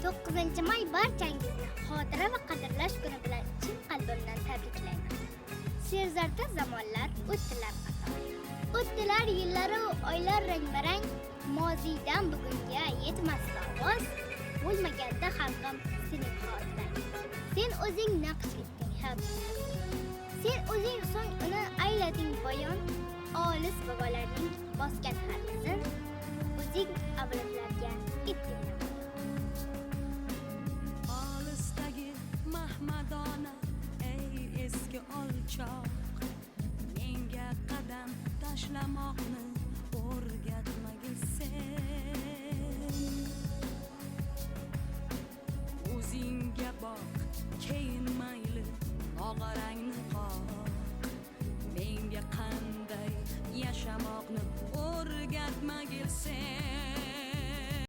9-may barchangizni xotira va qadrlash kuni bilan chin qalbimdan tabriklayman. Sherzarda zamonlar o'tdilar qator. O'tdilar yillaru oylar rang-barang, moziydan bugunga yetmasdi ovoz, bo'lmaganda xalqim sening xotirang. Sen o'zing naqsh etding habibni. Sen o'zing so'ng uni aylading bayon, olis bobolarning bosgan har izin, o'zing avlodlarga etding namoyon. Olisdagi mahmadona ey eski olchoq, menga qadam tashlamoqni o'rgatmagin sen. O'zingga boq, keyin mayli og'arangni qoq, menga qanday yashamoqni o'rgatmagin sen.